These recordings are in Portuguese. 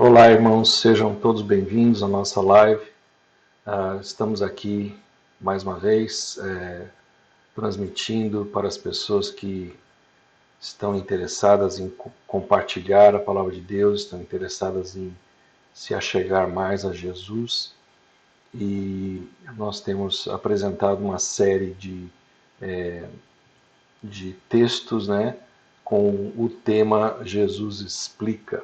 Olá, irmãos, sejam todos bem-vindos à nossa live. Estamos aqui mais uma vez transmitindo para as pessoas que estão interessadas em compartilhar a palavra de Deus, estão interessadas em se achegar mais a Jesus. E nós temos apresentado uma série de textos, né, com o tema Jesus Explica.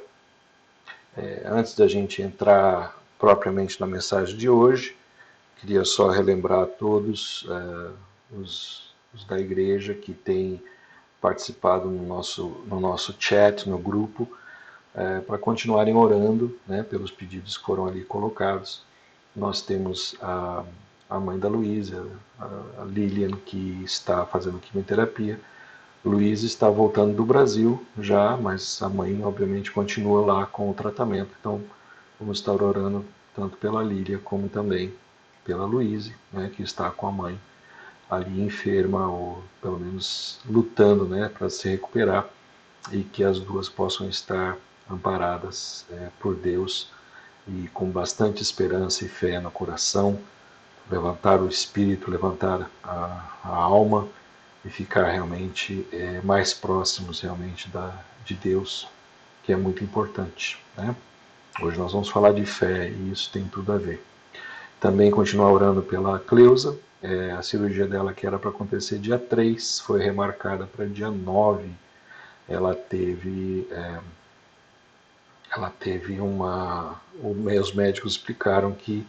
Antes da gente entrar propriamente na mensagem de hoje, queria só relembrar a todos os da igreja que têm participado no nosso chat, no grupo, para continuarem orando, né, pelos pedidos que foram ali colocados. Nós temos a mãe da Luísa, a Lilian, que está fazendo quimioterapia. Luiz está voltando do Brasil já, mas a mãe, obviamente, continua lá com o tratamento. Então, vamos estar orando tanto pela Lília como também pela Luísa, né, que está com a mãe ali enferma, ou pelo menos lutando, né, para se recuperar, e que as duas possam estar amparadas por Deus e com bastante esperança e fé no coração, levantar o espírito, levantar a alma e ficar realmente mais próximos realmente de Deus, que é muito importante, né? Hoje nós vamos falar de fé e isso tem tudo a ver. Também continuar orando pela Cleusa, a cirurgia dela que era para acontecer dia 3 foi remarcada para dia 9. Ela teve, os médicos explicaram que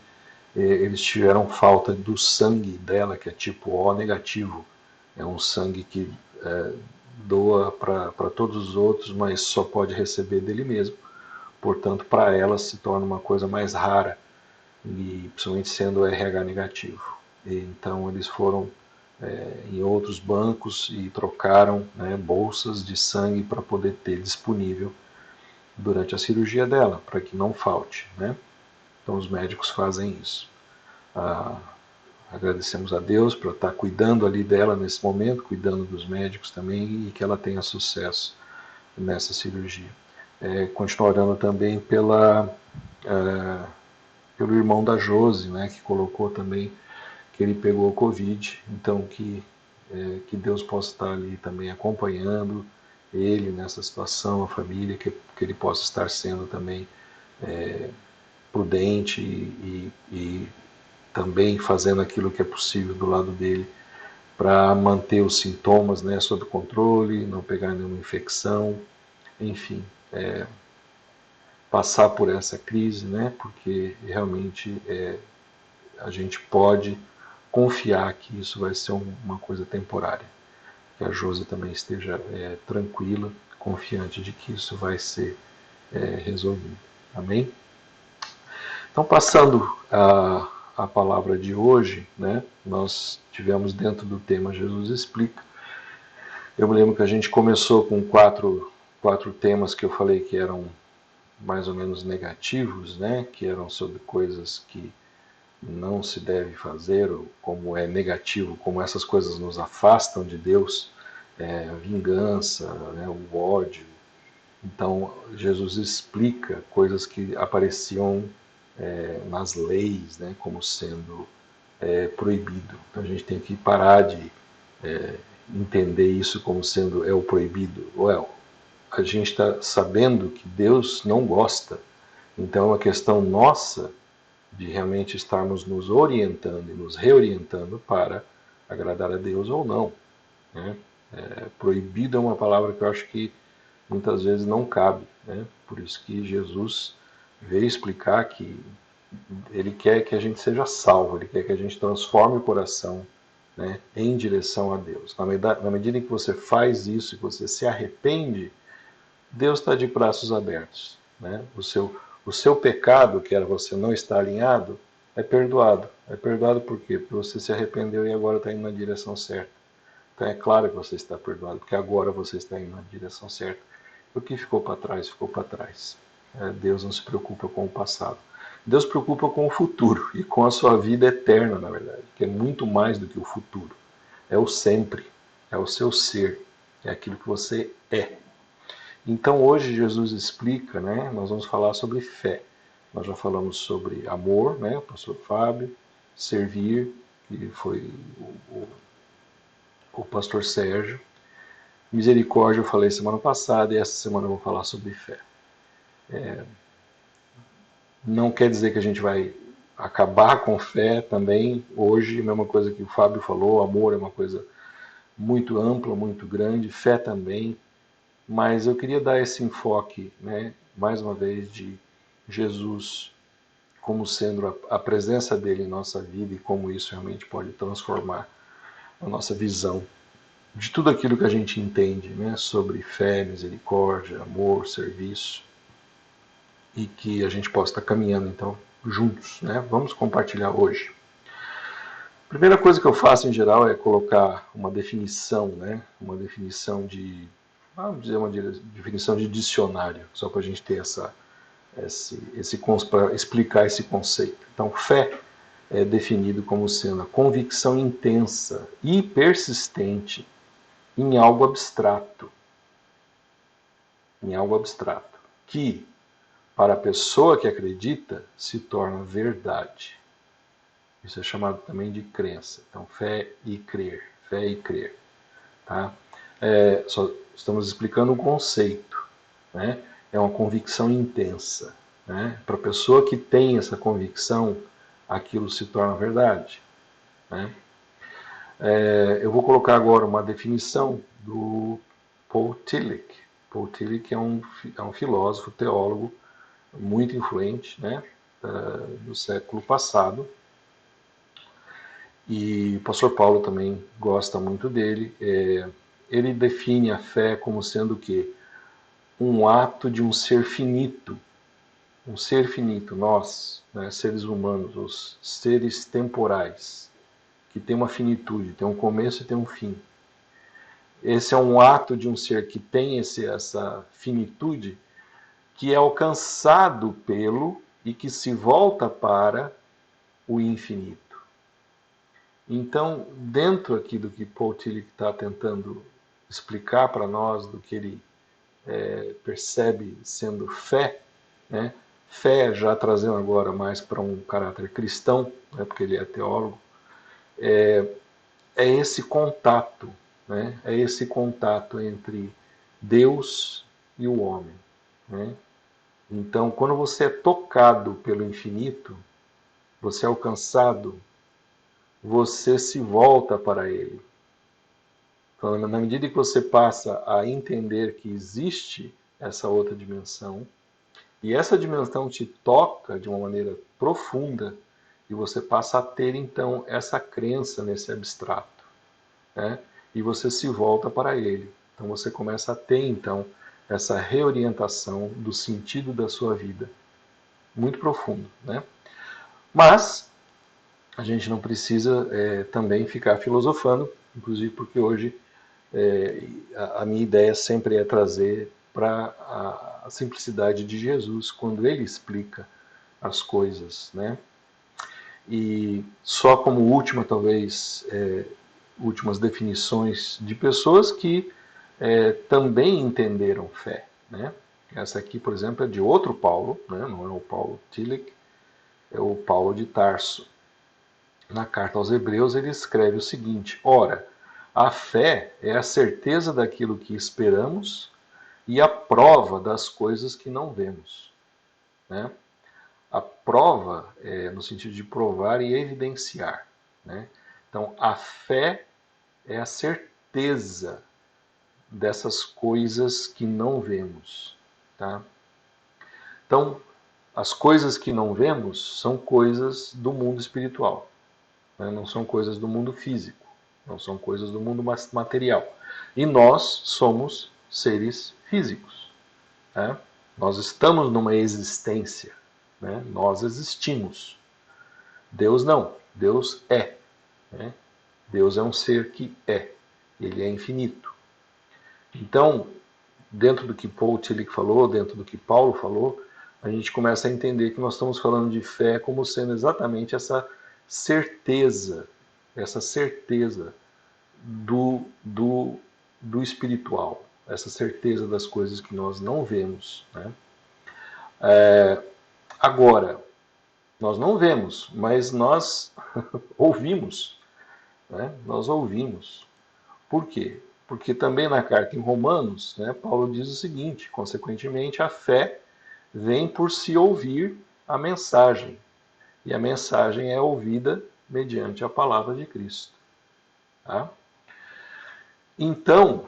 eles tiveram falta do sangue dela, que é tipo O negativo. É um sangue que doa para todos os outros, mas só pode receber dele mesmo. Portanto, para ela se torna uma coisa mais rara, e principalmente sendo o RH negativo. E, então, eles foram em outros bancos e trocaram, né, bolsas de sangue para poder ter disponível durante a cirurgia dela, para que não falte, né? Então, os médicos fazem isso. Agradecemos a Deus por estar cuidando ali dela nesse momento, cuidando dos médicos também, e que ela tenha sucesso nessa cirurgia. Continuar orando também pelo irmão da Josi, né, que colocou também que ele pegou o Covid, então que Deus possa estar ali também acompanhando ele nessa situação, a família, que ele possa estar sendo também prudente e também fazendo aquilo que é possível do lado dele para manter os sintomas, né, sob controle, não pegar nenhuma infecção, enfim, passar por essa crise, né, porque realmente a gente pode confiar que isso vai ser uma coisa temporária. Que a Josi também esteja tranquila, confiante de que isso vai ser resolvido. Amém? Então, passando a palavra de hoje, né, nós tivemos dentro do tema Jesus Explica. Eu me lembro que a gente começou com quatro temas que eu falei que eram mais ou menos negativos, né, que eram sobre coisas que não se deve fazer, ou como é negativo, como essas coisas nos afastam de Deus, a vingança, né, o ódio. Então, Jesus explica coisas que apareciam nas leis, né, como sendo proibido. Então, a gente tem que parar de entender isso como sendo o proibido. A gente está sabendo que Deus não gosta. Então, é uma questão nossa de realmente estarmos nos orientando e nos reorientando para agradar a Deus ou não, né? Proibido é uma palavra que eu acho que muitas vezes não cabe, né? Por isso que Jesus veio explicar que ele quer que a gente seja salvo, ele quer que a gente transforme o coração, né, em direção a Deus. Na medida em que você faz isso e você se arrepende, Deus está de braços abertos, né? O seu pecado, que era você não estar alinhado, é perdoado. É perdoado por quê? Porque você se arrependeu e agora está indo na direção certa. Então é claro que você está perdoado, porque agora você está indo na direção certa. O que ficou para trás, ficou para trás. Deus não se preocupa com o passado. Deus se preocupa com o futuro e com a sua vida eterna, na verdade, que é muito mais do que o futuro. É o sempre, é o seu ser, é aquilo que você é. Então hoje Jesus explica, né? Nós vamos falar sobre fé. Nós já falamos sobre amor, né? O pastor Fábio, servir, que foi o, o pastor Sérgio. Misericórdia eu falei semana passada e essa semana eu vou falar sobre fé. Não quer dizer que a gente vai acabar com fé também hoje, a mesma coisa que o Fábio falou, amor é uma coisa muito ampla, muito grande, fé também, mas eu queria dar esse enfoque, né, mais uma vez, de Jesus como sendo a presença dele em nossa vida e como isso realmente pode transformar a nossa visão de tudo aquilo que a gente entende, né, sobre fé, misericórdia, amor, serviço, e que a gente possa estar caminhando então juntos, né? Vamos compartilhar hoje. A primeira coisa que eu faço em geral é colocar uma definição, né? Uma definição de, vamos dizer, uma definição de dicionário, só para a gente ter para explicar esse conceito. Então, fé é definido como sendo a convicção intensa e persistente em algo abstrato, que para a pessoa que acredita se torna verdade. Isso é chamado também de crença. Então, fé e crer. Tá? Só estamos explicando um conceito. Né? É uma convicção intensa. Né? Para a pessoa que tem essa convicção, aquilo se torna verdade. Né? Eu vou colocar agora uma definição do Paul Tillich. Paul Tillich é um filósofo, teólogo muito influente, né? Do século passado. E o pastor Paulo também gosta muito dele. Ele define a fé como sendo o quê? Um ato de um ser finito. Um ser finito, nós, né, seres humanos, os seres temporais, que tem uma finitude, tem um começo e tem um fim. Esse é um ato de um ser que tem essa finitude, que é alcançado pelo e que se volta para o infinito. Então, dentro aqui do que Paul Tillich está tentando explicar para nós, do que ele percebe sendo fé, né? Fé já trazendo agora mais para um caráter cristão, né? Porque ele é teólogo, é esse contato, né? É esse contato entre Deus e o homem. Né? Então, quando você é tocado pelo infinito, você é alcançado, você se volta para ele. Então, na medida que você passa a entender que existe essa outra dimensão, e essa dimensão te toca de uma maneira profunda, e você passa a ter então essa crença nesse abstrato, né? E você se volta para ele. Então você começa a ter então essa reorientação do sentido da sua vida, muito profundo, né? Mas a gente não precisa também ficar filosofando, inclusive porque hoje a minha ideia sempre é trazer para a simplicidade de Jesus quando ele explica as coisas, né? E só como última, talvez, últimas definições de pessoas que também entenderam fé, né? Essa aqui, por exemplo, é de outro Paulo, né? Não é o Paulo Tillich, é o Paulo de Tarso. Na carta aos Hebreus, ele escreve o seguinte: ora, a fé é a certeza daquilo que esperamos e a prova das coisas que não vemos. Né? A prova é no sentido de provar e evidenciar. Né? Então, a fé é a certeza dessas coisas que não vemos. Tá? Então, as coisas que não vemos são coisas do mundo espiritual. Né? Não são coisas do mundo físico, não são coisas do mundo material. E nós somos seres físicos. Né? Nós estamos numa existência, né? Nós existimos. Deus não, Deus é. Né? Deus é um ser que é, ele é infinito. Então, dentro do que Paul Tillich falou, dentro do que Paulo falou, a gente começa a entender que nós estamos falando de fé como sendo exatamente essa certeza do espiritual. essa certeza das coisas que nós não vemos, né? Agora, nós não vemos, mas nós ouvimos, né? Nós ouvimos. Por quê? Porque também na carta em Romanos, né, Paulo diz o seguinte: consequentemente, a fé vem por se ouvir a mensagem, e a mensagem é ouvida mediante a palavra de Cristo. Tá? Então,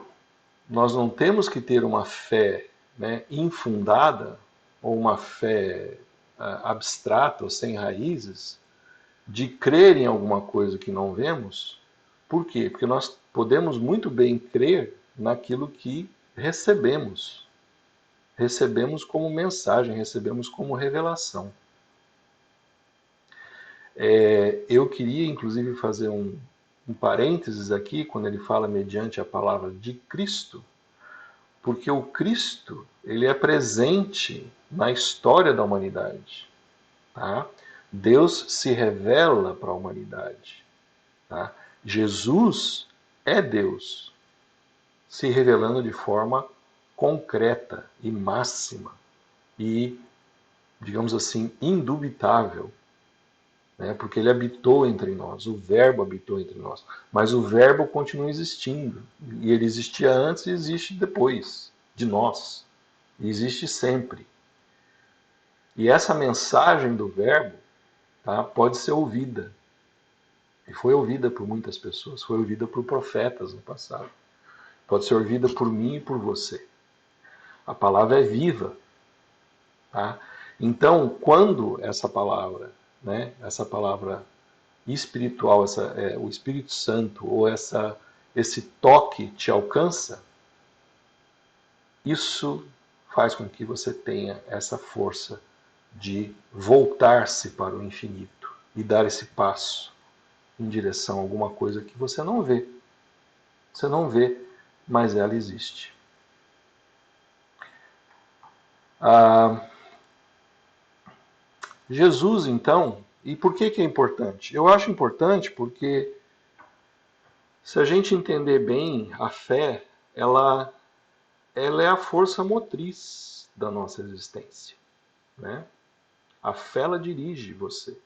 nós não temos que ter uma fé, né, infundada ou uma fé abstrata ou sem raízes de crer em alguma coisa que não vemos. Por quê? Porque nós podemos muito bem crer naquilo que recebemos. Recebemos como mensagem, recebemos como revelação. Eu queria, inclusive, fazer um parênteses aqui, quando ele fala mediante a palavra de Cristo, porque o Cristo, ele é presente na história da humanidade. Tá? Deus se revela para a humanidade. Tá? Jesus é Deus, se revelando de forma concreta e máxima e, digamos assim, indubitável, né? Porque ele habitou entre nós, o Verbo habitou entre nós, mas o Verbo continua existindo, e ele existia antes e existe depois de nós, e existe sempre. E essa mensagem do Verbo, tá, pode ser ouvida, e foi ouvida por muitas pessoas, foi ouvida por profetas no passado, pode ser ouvida por mim e por você. A palavra é viva. Tá? Então, quando essa palavra, né, essa palavra espiritual, o Espírito Santo, ou esse toque te alcança, isso faz com que você tenha essa força de voltar-se para o infinito e dar esse passo em direção a alguma coisa que você não vê. Você não vê, mas ela existe. Jesus, então, e por que é importante? Eu acho importante porque se a gente entender bem a fé, ela é a força motriz da nossa existência. Né? A fé ela dirige você.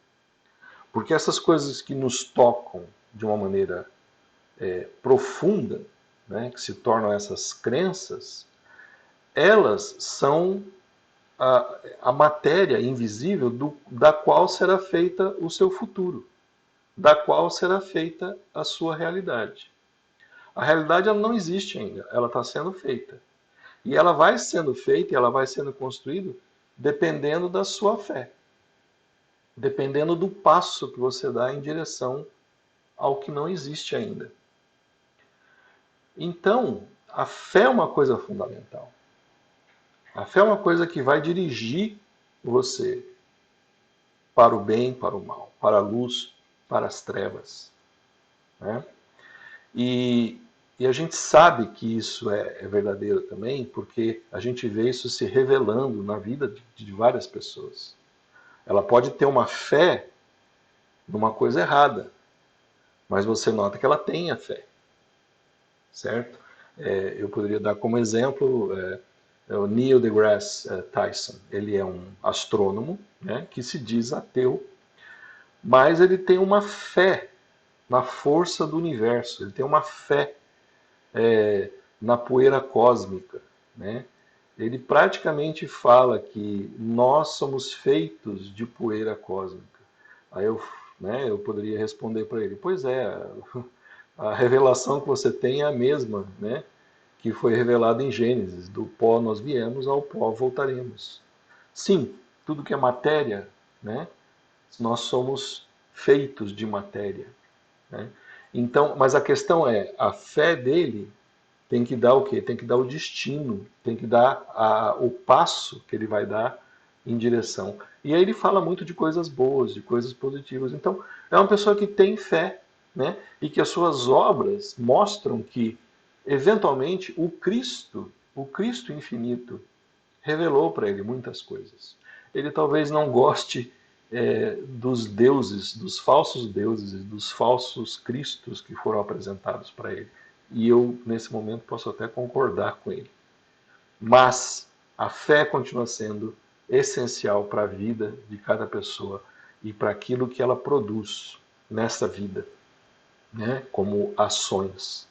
Porque essas coisas que nos tocam de uma maneira profunda, né, que se tornam essas crenças, elas são a matéria invisível da qual será feita o seu futuro, da qual será feita a sua realidade. A realidade ela não existe ainda, ela está sendo feita. E ela vai sendo feita e ela vai sendo construída dependendo da sua fé, dependendo do passo que você dá em direção ao que não existe ainda. Então, a fé é uma coisa fundamental. A fé é uma coisa que vai dirigir você para o bem, para o mal, para a luz, para as trevas. Né? E a gente sabe que isso é verdadeiro também, porque a gente vê isso se revelando na vida de várias pessoas. Ela pode ter uma fé numa coisa errada, mas você nota que ela tem a fé, certo? Eu poderia dar como exemplo o Neil deGrasse Tyson. Ele é um astrônomo, né, que se diz ateu, mas ele tem uma fé na força do universo, ele tem uma fé na poeira cósmica. Né? Ele praticamente fala que nós somos feitos de poeira cósmica. Aí eu poderia responder para ele, pois é, a revelação que você tem é a mesma, né, que foi revelada em Gênesis, do pó nós viemos, ao pó voltaremos. Sim, tudo que é matéria, né, nós somos feitos de matéria. Né? Então, mas a questão é, a fé dele tem que dar o quê? Tem que dar o destino, tem que dar o passo que ele vai dar em direção. E aí ele fala muito de coisas boas, de coisas positivas. Então, é uma pessoa que tem fé, né? E que as suas obras mostram que, eventualmente, o Cristo infinito, revelou para ele muitas coisas. Ele talvez não goste dos deuses, dos falsos cristos que foram apresentados para ele. e eu, nesse momento, posso até concordar com ele. Mas a fé continua sendo essencial para a vida de cada pessoa e para aquilo que ela produz nessa vida, né? Como ações.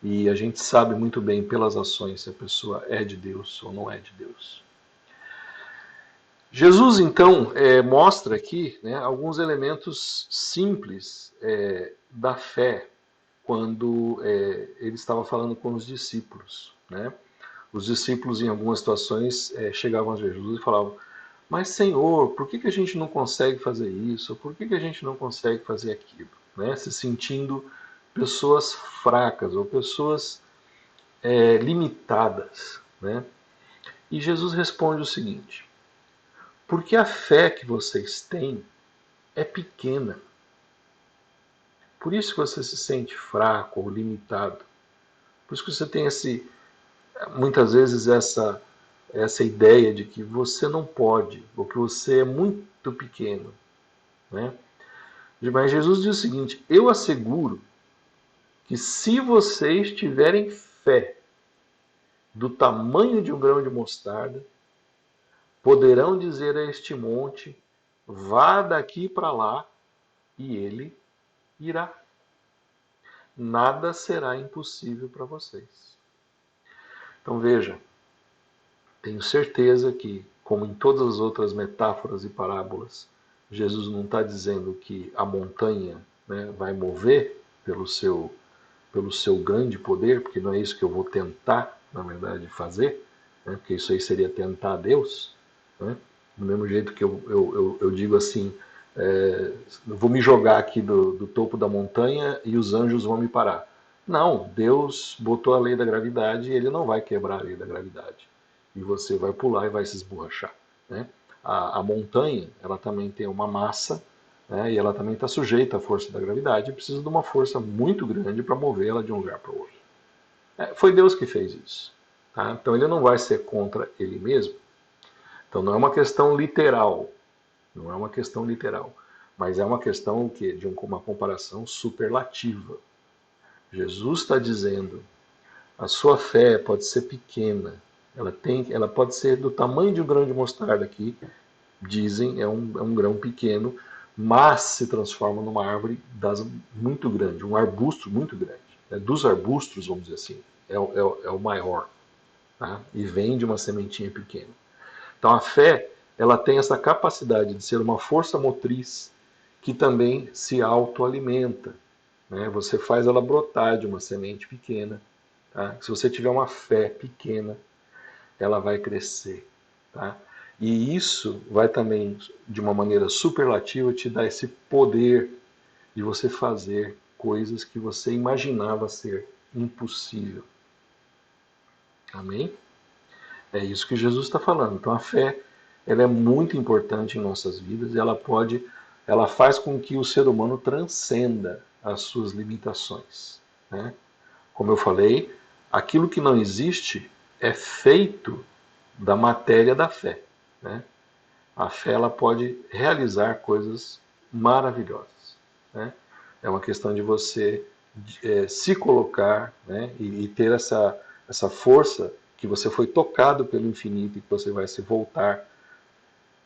E a gente sabe muito bem pelas ações se a pessoa é de Deus ou não é de Deus. Jesus, então, mostra aqui, né, alguns elementos simples da fé quando ele estava falando com os discípulos. Né? Os discípulos, em algumas situações, chegavam a Jesus e falavam: mas, Senhor, por que a gente não consegue fazer isso? Por que a gente não consegue fazer aquilo? Né? Se sentindo pessoas fracas ou pessoas limitadas. Né? E Jesus responde o seguinte: porque a fé que vocês têm é pequena. Por isso que você se sente fraco ou limitado. Por isso que você tem muitas vezes essa ideia de que você não pode, ou que você é muito pequeno. Né? Mas Jesus diz o seguinte: eu asseguro que se vocês tiverem fé do tamanho de um grão de mostarda, poderão dizer a este monte: vá daqui para lá, e ele irá. Nada será impossível para vocês. Então veja, tenho certeza que, como em todas as outras metáforas e parábolas, Jesus não está dizendo que a montanha, né, vai mover pelo seu grande poder, porque não é isso que eu vou tentar, na verdade, fazer, né, porque isso aí seria tentar a Deus. Né? Do mesmo jeito que eu digo assim, vou me jogar aqui do topo da montanha e os anjos vão me parar. Não, Deus botou a lei da gravidade e ele não vai quebrar a lei da gravidade. E você vai pular e vai se esborrachar. Né? A montanha, ela também tem uma massa, né, e ela também está sujeita à força da gravidade e precisa de uma força muito grande para mover ela de um lugar para o outro. Foi Deus que fez isso. Tá? Então ele não vai ser contra ele mesmo. Então não é uma questão literal, não é uma questão literal, mas é uma questão de uma comparação superlativa. Jesus está dizendo: a sua fé pode ser pequena, ela pode ser do tamanho de um grão de mostarda aqui, dizem, é um grão pequeno, mas se transforma numa árvore muito grande, um arbusto muito grande. Dos arbustos, vamos dizer assim, é o maior. Tá? E vem de uma sementinha pequena. Então a fé, ela tem essa capacidade de ser uma força motriz que também se autoalimenta. Né? Você faz ela brotar de uma semente pequena. Tá? Se você tiver uma fé pequena, ela vai crescer. Tá? E isso vai também, de uma maneira superlativa, te dar esse poder de você fazer coisas que você imaginava ser impossível. Amém? É isso que Jesus está falando. Então a fé, ela é muito importante em nossas vidas e ela faz com que o ser humano transcenda as suas limitações. Né? Como eu falei, aquilo que não existe é feito da matéria da fé. Né? A fé, ela pode realizar coisas maravilhosas. Né? É uma questão de você se colocar, né? e ter essa força que você foi tocado pelo infinito e que você vai se voltar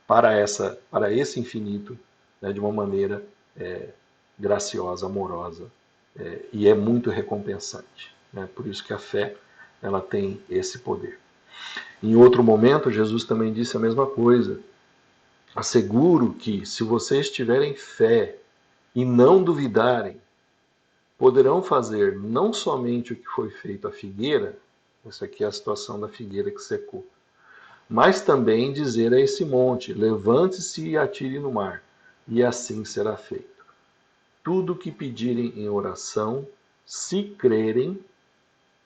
para esse infinito, né? De uma maneira graciosa, amorosa, e é muito recompensante. Né? Por isso que a fé, ela tem esse poder. Em outro momento, Jesus também disse a mesma coisa. Asseguro que, se vocês tiverem fé e não duvidarem, poderão fazer não somente o que foi feito à figueira, essa aqui é a situação da figueira que secou, mas também dizer a esse monte: levante-se e atire no mar, e assim será feito. Tudo o que pedirem em oração, se crerem,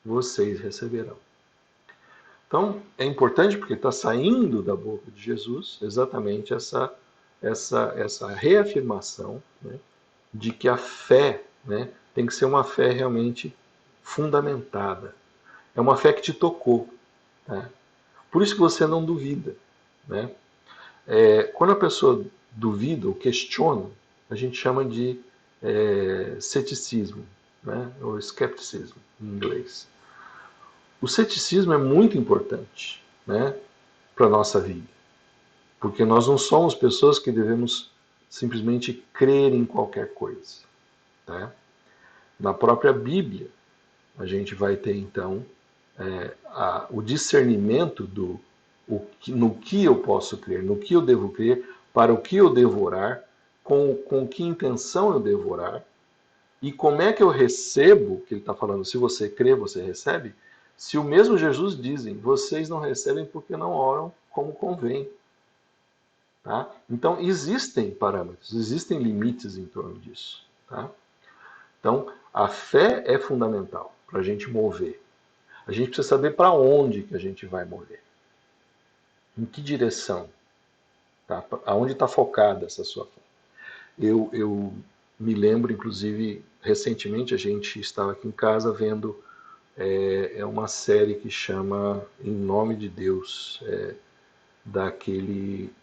vocês receberão. Então, é importante porque está saindo da boca de Jesus exatamente essa reafirmação, né, de que a fé, né, tem que ser uma fé realmente fundamentada. É uma fé que te tocou. Né? Por isso que você não duvida. Né? Quando a pessoa duvida ou questiona, a gente chama de ceticismo. né? Ou skepticism em inglês. O ceticismo é muito importante, né, para a nossa vida, porque nós não somos pessoas que devemos simplesmente crer em qualquer coisa. Né? Na própria Bíblia, a gente vai ter então o discernimento no que eu posso crer, no que eu devo crer, para o que eu devo orar, com que intenção eu devo orar, e como é que eu recebo, que ele está falando, se você crê, você recebe, se o mesmo Jesus dizem, vocês não recebem porque não oram como convém. Tá? Então, existem parâmetros, existem limites em torno disso. Tá? Então, a fé é fundamental para a gente mover. A gente precisa saber para onde que a gente vai mover. Em que direção. Tá? Aonde está focada essa sua fé. Eu me lembro, inclusive, recentemente a gente estava aqui em casa vendo uma série que chama Em Nome de Deus, daquele,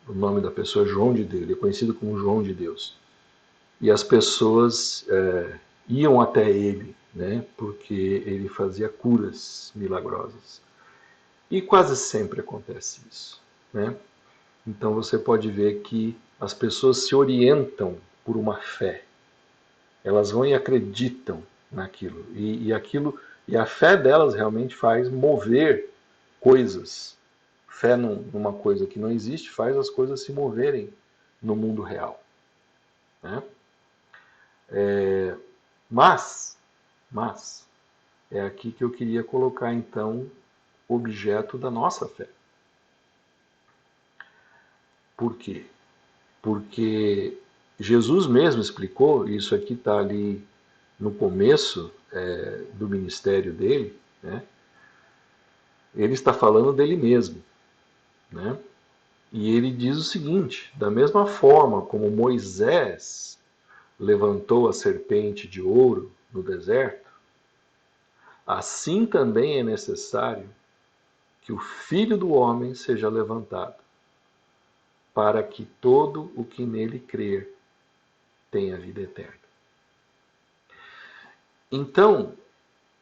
o nome da pessoa é João de Deus, ele é conhecido como João de Deus. E as pessoas iam até ele, né, porque ele fazia curas milagrosas. E quase sempre acontece isso, né? Então você pode ver que as pessoas se orientam por uma fé. Elas vão e acreditam naquilo. E a fé delas realmente faz mover coisas. Fé numa coisa que não existe faz as coisas se moverem no mundo real. Né? Mas, mas, é aqui que eu queria colocar então o objeto da nossa fé. Por quê? Porque Jesus mesmo explicou, e isso aqui está ali no começo do ministério dele, né? Ele está falando dele mesmo. Né? E ele diz o seguinte: da mesma forma como Moisés levantou a serpente de ouro no deserto, assim também é necessário que o Filho do Homem seja levantado, para que todo o que nele crer tenha vida eterna. Então,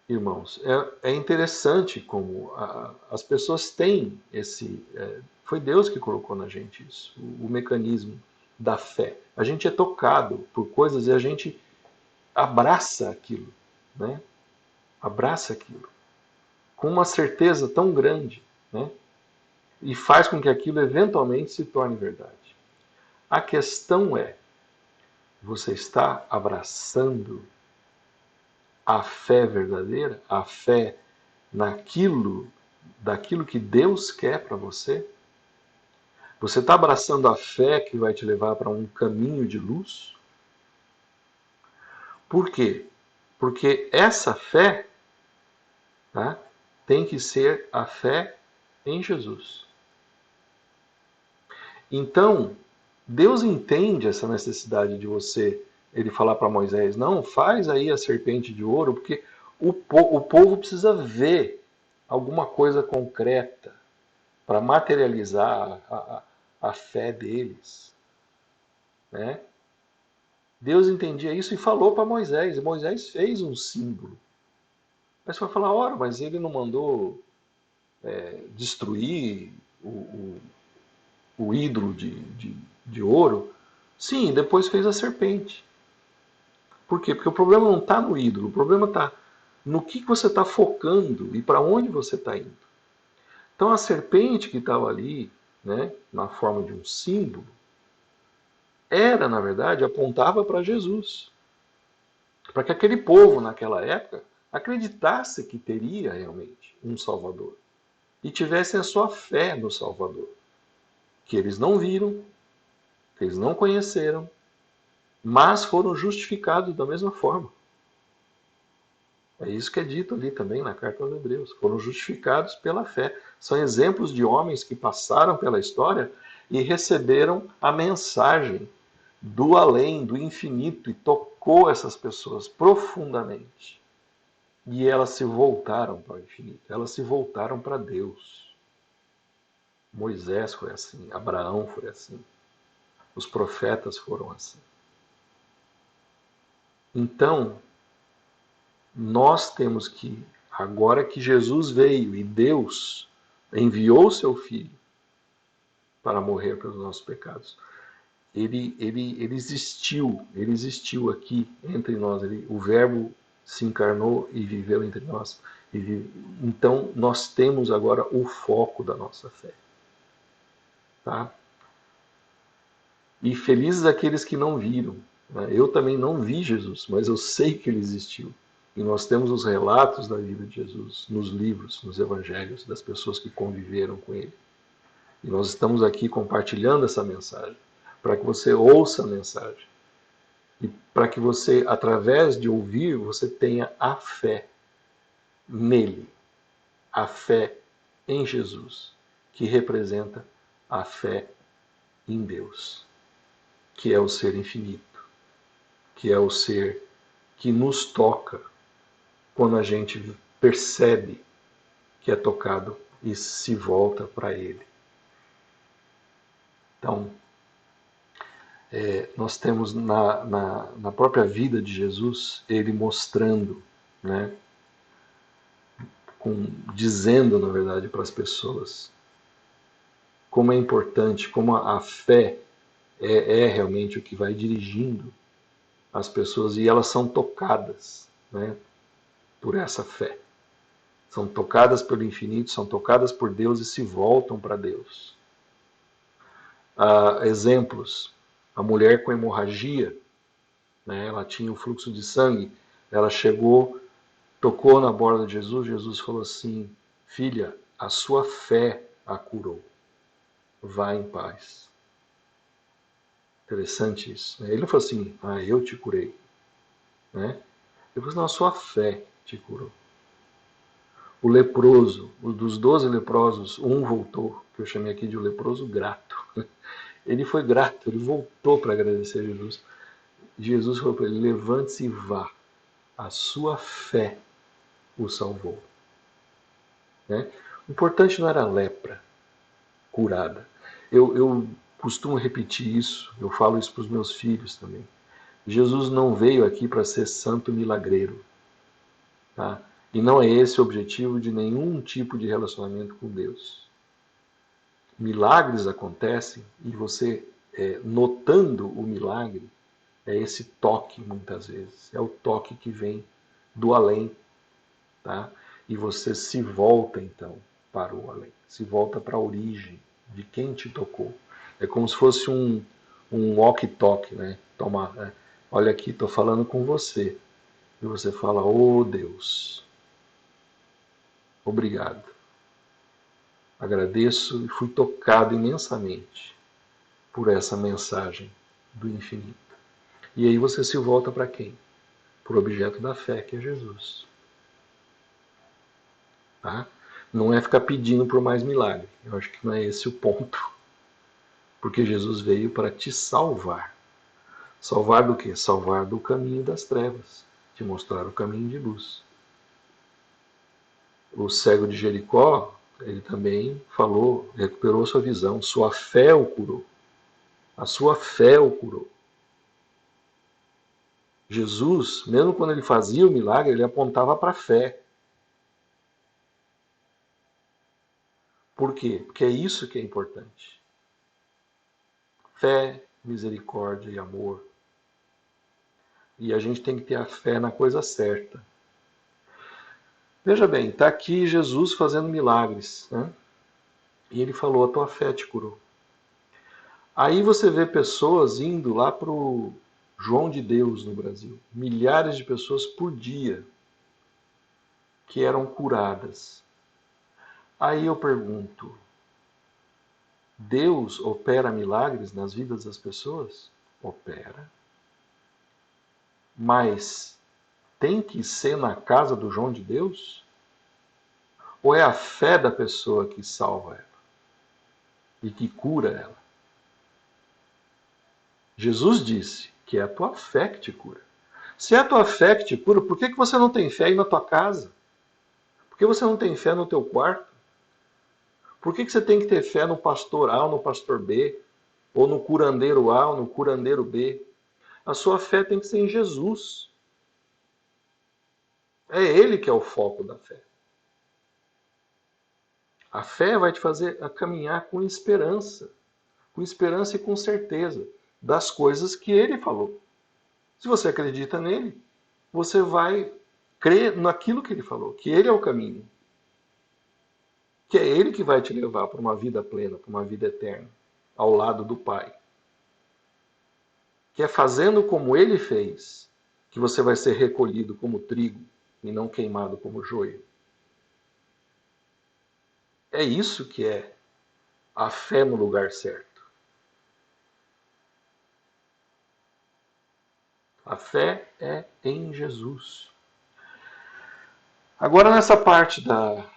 irmãos, é interessante como as pessoas têm esse. Foi Deus que colocou na gente isso, o mecanismo da fé. A gente é tocado por coisas e a gente abraça aquilo, né? Abraça aquilo com uma certeza tão grande, né? E faz com que aquilo eventualmente se torne verdade. A questão é, você está abraçando a fé verdadeira, a fé daquilo que Deus quer para você? Você está abraçando a fé que vai te levar para um caminho de luz? Por quê? Porque essa fé, tá, tem que ser a fé em Jesus. Então, Deus entende essa necessidade de você, ele falar para Moisés, não, faz aí a serpente de ouro, porque o povo precisa ver alguma coisa concreta para materializar a fé deles. Né? Deus entendia isso e falou para Moisés, e Moisés fez um símbolo. Mas você vai falar, ora, mas ele não mandou destruir o ídolo de ouro? Sim, depois fez a serpente. Por quê? Porque o problema não está no ídolo, o problema está no que você está focando e para onde você está indo. Então a serpente que estava ali, né, na forma de um símbolo, era, na verdade, apontava para Jesus. Para que aquele povo, naquela época, acreditasse que teria realmente um Salvador. E tivessem a sua fé no Salvador. Que eles não viram, que eles não conheceram, mas foram justificados da mesma forma. É isso que é dito ali também na carta aos Hebreus. Foram justificados pela fé. São exemplos de homens que passaram pela história e receberam a mensagem do além, do infinito, e tocou essas pessoas profundamente. E elas se voltaram para o infinito, elas se voltaram para Deus. Moisés foi assim, Abraão foi assim, os profetas foram assim. Então, nós temos que, agora que Jesus veio e Deus enviou seu Filho para morrer pelos nossos pecados, ele existiu aqui entre nós. O Verbo se encarnou e viveu entre nós. Então, nós temos agora o foco da nossa fé. Tá? E felizes aqueles que não viram. Né? Eu também não vi Jesus, mas eu sei que ele existiu. E nós temos os relatos da vida de Jesus nos livros, nos evangelhos, das pessoas que conviveram com ele. E nós estamos aqui compartilhando essa mensagem, para que você ouça a mensagem. E para que você, através de ouvir, você tenha a fé nele. A fé em Jesus, que representa a fé em Deus, que é o ser infinito, que é o ser que nos toca quando a gente percebe que é tocado e se volta para ele. Então, nós temos na própria vida de Jesus, ele mostrando, né, dizendo, na verdade, para as pessoas como é importante, como a fé é realmente o que vai dirigindo as pessoas e elas são tocadas, né, por essa fé. São tocadas pelo infinito, são tocadas por Deus e se voltam para Deus. Exemplos, a mulher com hemorragia, né, ela tinha o fluxo de sangue, ela chegou, tocou na borda de Jesus, Jesus falou assim, filha, a sua fé a curou, vá em paz. Interessante isso. Ele não falou assim, eu te curei. Né? Ele falou assim, não, a sua fé te curou. O leproso, dos 12 leprosos, um voltou, que eu chamei aqui de o leproso grato. Ele foi grato, ele voltou para agradecer a Jesus. Jesus falou para ele, levante-se e vá. A sua fé o salvou. Né? O importante não era a lepra curada. Eu costumo repetir isso, eu falo isso para os meus filhos também. Jesus não veio aqui para ser santo milagreiro. Tá? E não é esse o objetivo de nenhum tipo de relacionamento com Deus. Milagres acontecem e você, notando o milagre, é esse toque muitas vezes. É o toque que vem do além. Tá? E você se volta então para o além. Se volta para a origem de quem te tocou. É como se fosse um walkie-talkie. Né? Olha aqui, estou falando com você. E você fala, oh Deus, obrigado. Agradeço e fui tocado imensamente por essa mensagem do infinito. E aí você se volta para quem? Para o objeto da fé, que é Jesus. Tá? Não é ficar pedindo por mais milagre. Eu acho que não é esse o ponto. Porque Jesus veio para te salvar. Salvar do quê? Salvar do caminho das trevas. Te mostrar o caminho de luz. O cego de Jericó, ele também falou, recuperou sua visão. Sua fé o curou. A sua fé o curou. Jesus, mesmo quando ele fazia o milagre, ele apontava para a fé. Por quê? Porque é isso que é importante. Fé, misericórdia e amor. E a gente tem que ter a fé na coisa certa. Veja bem, está aqui Jesus fazendo milagres. Né? E ele falou, a tua fé te curou. Aí você vê pessoas indo lá para o João de Deus no Brasil. Milhares de pessoas por dia que eram curadas. Aí eu pergunto, Deus opera milagres nas vidas das pessoas? Opera. Mas tem que ser na casa do João de Deus? Ou é a fé da pessoa que salva ela e que cura ela? Jesus disse que é a tua fé que te cura. Se é a tua fé que te cura, por que você não tem fé aí na tua casa? Por que você não tem fé no teu quarto? Por que você tem que ter fé no pastor A ou no pastor B? Ou no curandeiro A ou no curandeiro B? A sua fé tem que ser em Jesus. É Ele que é o foco da fé. A fé vai te fazer a caminhar com esperança e com certeza das coisas que Ele falou. Se você acredita nele, você vai crer naquilo que Ele falou, que Ele é o caminho, que é Ele que vai te levar para uma vida plena, para uma vida eterna, ao lado do Pai. Que é fazendo como Ele fez, que você vai ser recolhido como trigo e não queimado como joio. É isso que é a fé no lugar certo. A fé é em Jesus. Agora, nessa parte da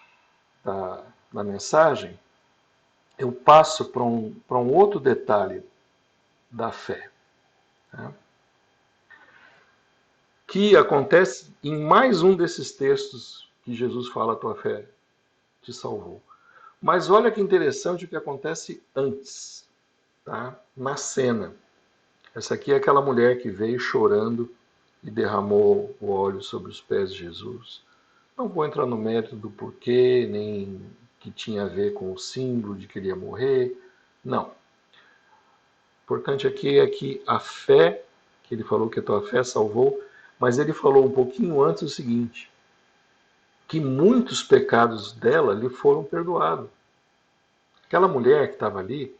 mensagem, eu passo para um outro detalhe da fé, né? Que acontece em mais um desses textos que Jesus fala: a tua fé te salvou. Mas olha que interessante o que acontece antes, tá? Na cena. Essa aqui é aquela mulher que veio chorando e derramou o óleo sobre os pés de Jesus. Não vou entrar no mérito do porquê, nem que tinha a ver com o símbolo de que ele ia morrer. Não. O importante aqui é que a fé, que ele falou que a tua fé salvou, mas ele falou um pouquinho antes o seguinte, que muitos pecados dela lhe foram perdoados. Aquela mulher que estava ali,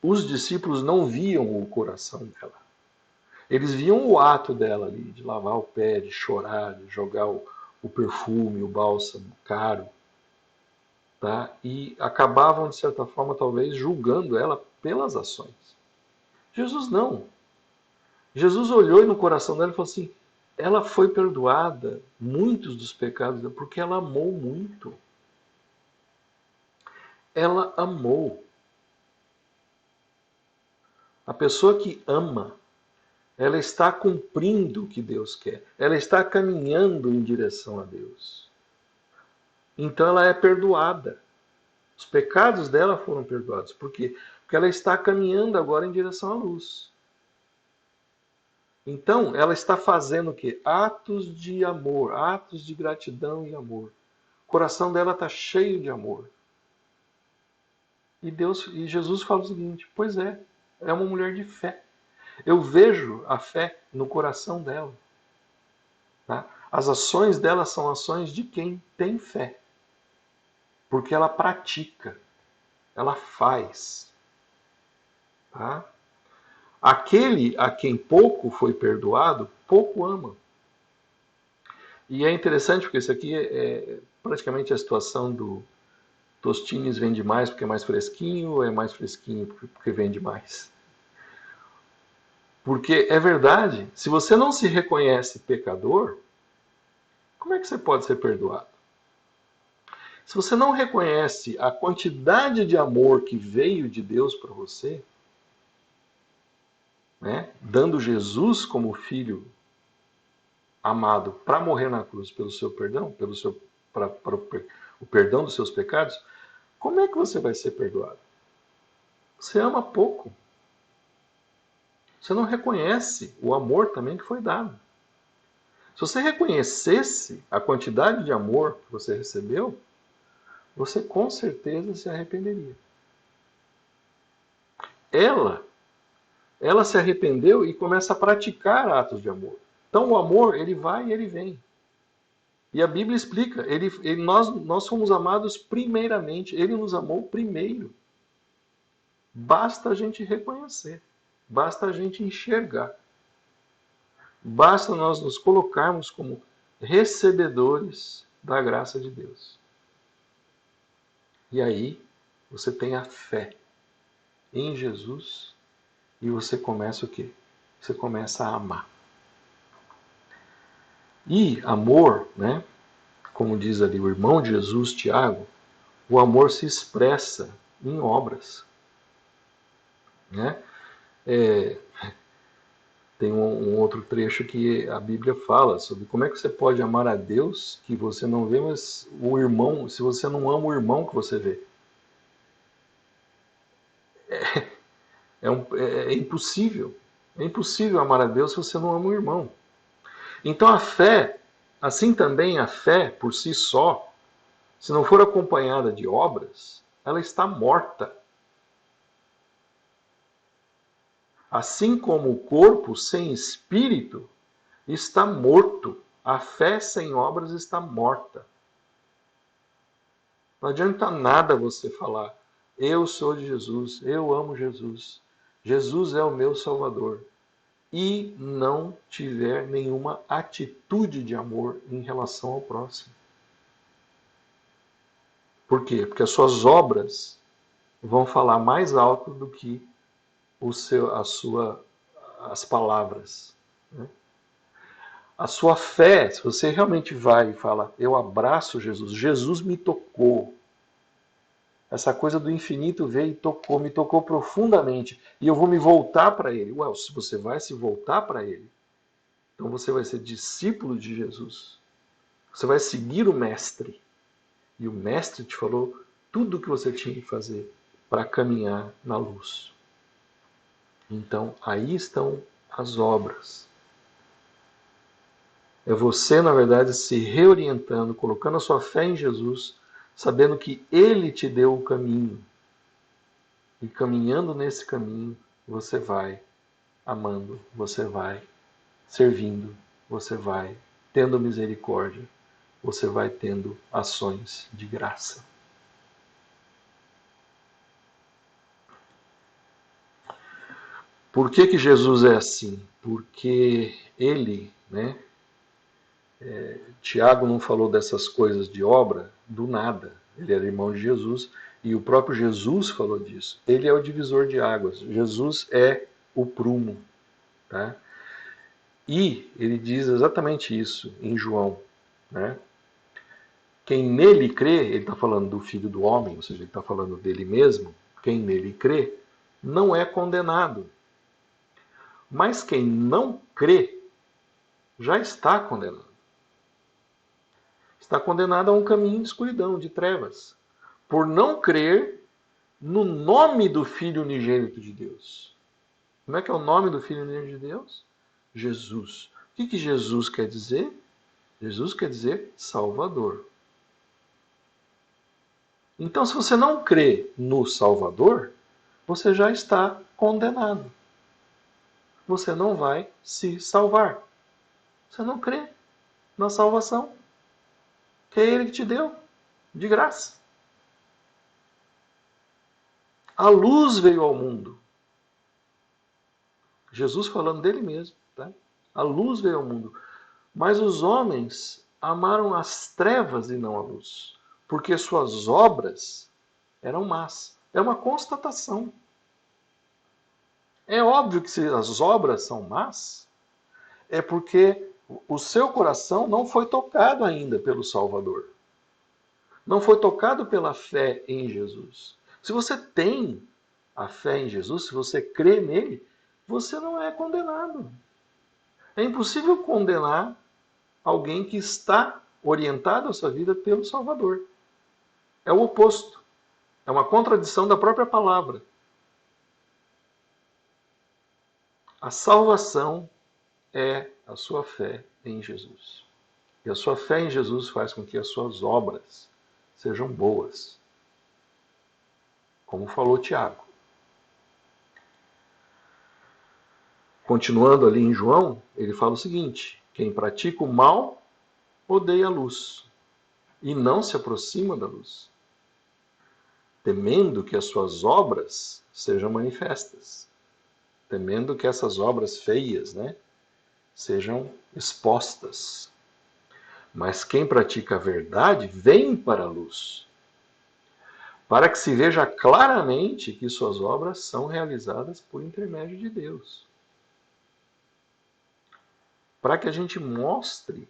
os discípulos não viam o coração dela. Eles viam o ato dela ali, de lavar o pé, de chorar, de jogar o perfume, o bálsamo caro, tá? E acabavam, de certa forma, talvez, julgando ela pelas ações. Jesus não. Jesus olhou no coração dela e falou assim, ela foi perdoada muitos dos pecados dela, porque ela amou muito. Ela amou. A pessoa que ama, ela está cumprindo o que Deus quer. Ela está caminhando em direção a Deus. Então ela é perdoada. Os pecados dela foram perdoados. Por quê? Porque ela está caminhando agora em direção à luz. Então, ela está fazendo o quê? Atos de amor, atos de gratidão e amor. O coração dela está cheio de amor. E Jesus fala o seguinte: pois é uma mulher de fé. Eu vejo a fé no coração dela. Tá? As ações dela são ações de quem tem fé. Porque ela pratica, ela faz. Tá? Aquele a quem pouco foi perdoado, pouco ama. E é interessante porque isso aqui é praticamente a situação do Tostines vende mais porque é mais fresquinho, ou é mais fresquinho porque vende mais? Porque é verdade, se você não se reconhece pecador, como é que você pode ser perdoado? Se você não reconhece a quantidade de amor que veio de Deus para você, né, dando Jesus como filho amado para morrer na cruz pelo seu perdão, para o perdão dos seus pecados, como é que você vai ser perdoado? Você ama pouco. Você não reconhece o amor também que foi dado. Se você reconhecesse a quantidade de amor que você recebeu, você com certeza se arrependeria. Ela, ela se arrependeu e começa a praticar atos de amor. Então o amor, ele vai e ele vem. E a Bíblia explica, nós fomos amados primeiramente, ele nos amou primeiro. Basta a gente reconhecer, basta a gente enxergar. Basta nós nos colocarmos como recebedores da graça de Deus. E aí você tem a fé em Jesus e você começa o quê? Você começa a amar. E amor, né? Como diz ali o irmão de Jesus, Tiago, o amor se expressa em obras. Né? Tem um outro trecho que a Bíblia fala sobre como é que você pode amar a Deus que você não vê, mas o irmão, se você não ama o irmão que você vê. É impossível. É impossível amar a Deus se você não ama o irmão. Então a fé, Assim também a fé, por si só, se não for acompanhada de obras, ela está morta. Assim como o corpo sem espírito está morto, a fé sem obras está morta. Não adianta nada você falar, eu sou de Jesus, eu amo Jesus, Jesus é o meu Salvador, e não tiver nenhuma atitude de amor em relação ao próximo. Por quê? Porque as suas obras vão falar mais alto do que as palavras. Né? A sua fé, se você realmente vai e fala, eu abraço Jesus, Jesus me tocou. Essa coisa do infinito veio e tocou, me tocou profundamente. E eu vou me voltar para ele. Ué, se você vai se voltar para ele, então você vai ser discípulo de Jesus. Você vai seguir o Mestre. E o Mestre te falou tudo o que você tinha que fazer para caminhar na luz. Então, aí estão as obras. É você, na verdade, se reorientando, colocando a sua fé em Jesus, sabendo que Ele te deu o caminho. E caminhando nesse caminho, você vai amando, você vai servindo, você vai tendo misericórdia, você vai tendo ações de graça. Por que Jesus é assim? Porque ele, né? Tiago não falou dessas coisas de obra do nada. Ele era irmão de Jesus e o próprio Jesus falou disso. Ele é o divisor de águas. Jesus é o prumo, tá? E ele diz exatamente isso em João, né? Quem nele crê, ele está falando do Filho do Homem, ou seja, ele está falando dele mesmo. Quem nele crê não é condenado. Mas quem não crê já está condenado. Está condenado a um caminho de escuridão, de trevas, por não crer no nome do Filho unigênito de Deus. Como é que é o nome do Filho unigênito de Deus? Jesus. O que Jesus quer dizer? Jesus quer dizer Salvador. Então, se você não crê no Salvador, você já está condenado. Você não vai se salvar. Você não crê na salvação que é Ele que te deu, de graça. A luz veio ao mundo. Jesus falando dele mesmo. Tá? A luz veio ao mundo. Mas os homens amaram as trevas e não a luz, porque suas obras eram más. É uma constatação. É óbvio que se as obras são más, é porque o seu coração não foi tocado ainda pelo Salvador. Não foi tocado pela fé em Jesus. Se você tem a fé em Jesus, se você crê nele, você não é condenado. É impossível condenar alguém que está orientado a sua vida pelo Salvador. É o oposto. É uma contradição da própria palavra. A salvação é a sua fé em Jesus. E a sua fé em Jesus faz com que as suas obras sejam boas. Como falou Tiago. Continuando ali em João, ele fala o seguinte: quem pratica o mal odeia a luz e não se aproxima da luz, temendo que as suas obras sejam manifestas, temendo que essas obras feias, né, sejam expostas. Mas quem pratica a verdade vem para a luz, para que se veja claramente que suas obras são realizadas por intermédio de Deus. Para que a gente mostre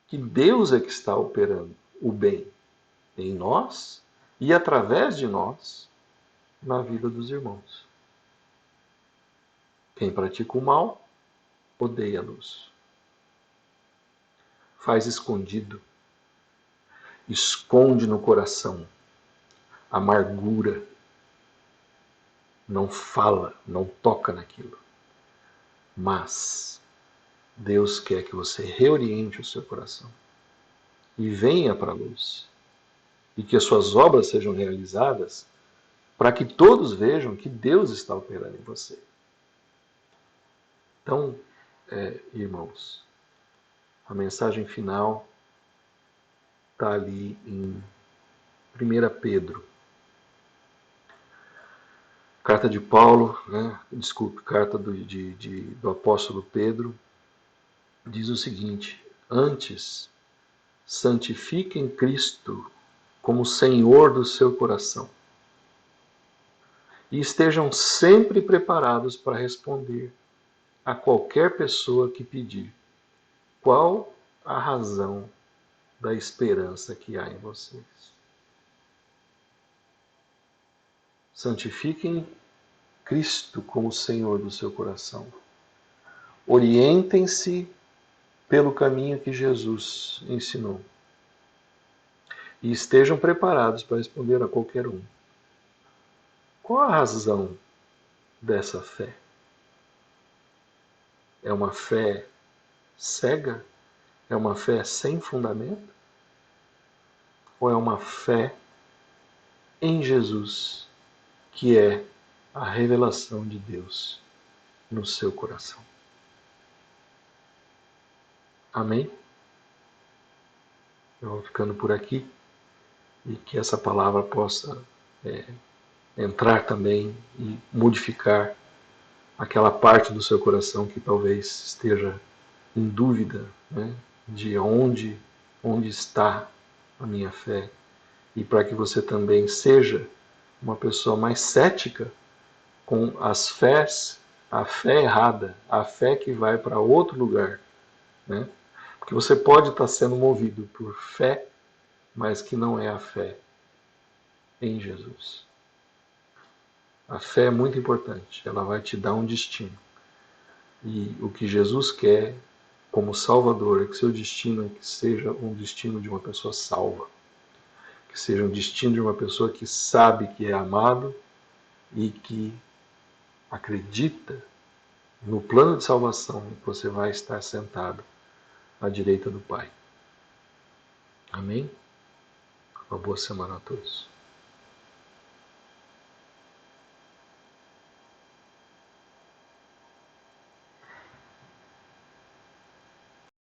que Deus é que está operando o bem em nós e através de nós na vida dos irmãos. Quem pratica o mal odeia a luz. Faz escondido, esconde no coração amargura, não fala, não toca naquilo. Mas Deus quer que você reoriente o seu coração e venha para a luz, e que as suas obras sejam realizadas para que todos vejam que Deus está operando em você. Então, irmãos, a mensagem final está ali em 1 Pedro. Carta de Paulo, carta do apóstolo Pedro, diz o seguinte: antes, santifiquem Cristo como Senhor do seu coração e estejam sempre preparados para responder a qualquer pessoa que pedir qual a razão da esperança que há em vocês. Santifiquem Cristo como Senhor do seu coração. Orientem-se pelo caminho que Jesus ensinou. E estejam preparados para responder a qualquer um. Qual a razão dessa fé? É uma fé cega? É uma fé sem fundamento? Ou é uma fé em Jesus, que é a revelação de Deus no seu coração? Amém? Eu vou ficando por aqui e que essa palavra possa entrar também e modificar aquela parte do seu coração que talvez esteja em dúvida, né, de onde está a minha fé, e para que você também seja uma pessoa mais cética com as fés, a fé errada, a fé que vai para outro lugar, né? Porque você pode estar sendo movido por fé, mas que não é a fé em Jesus. A fé é muito importante, ela vai te dar um destino. E o que Jesus quer como Salvador é que seu destino que seja um destino de uma pessoa salva, que seja um destino de uma pessoa que sabe que é amado e que acredita no plano de salvação e que você vai estar sentado à direita do Pai. Amém? Uma boa semana a todos.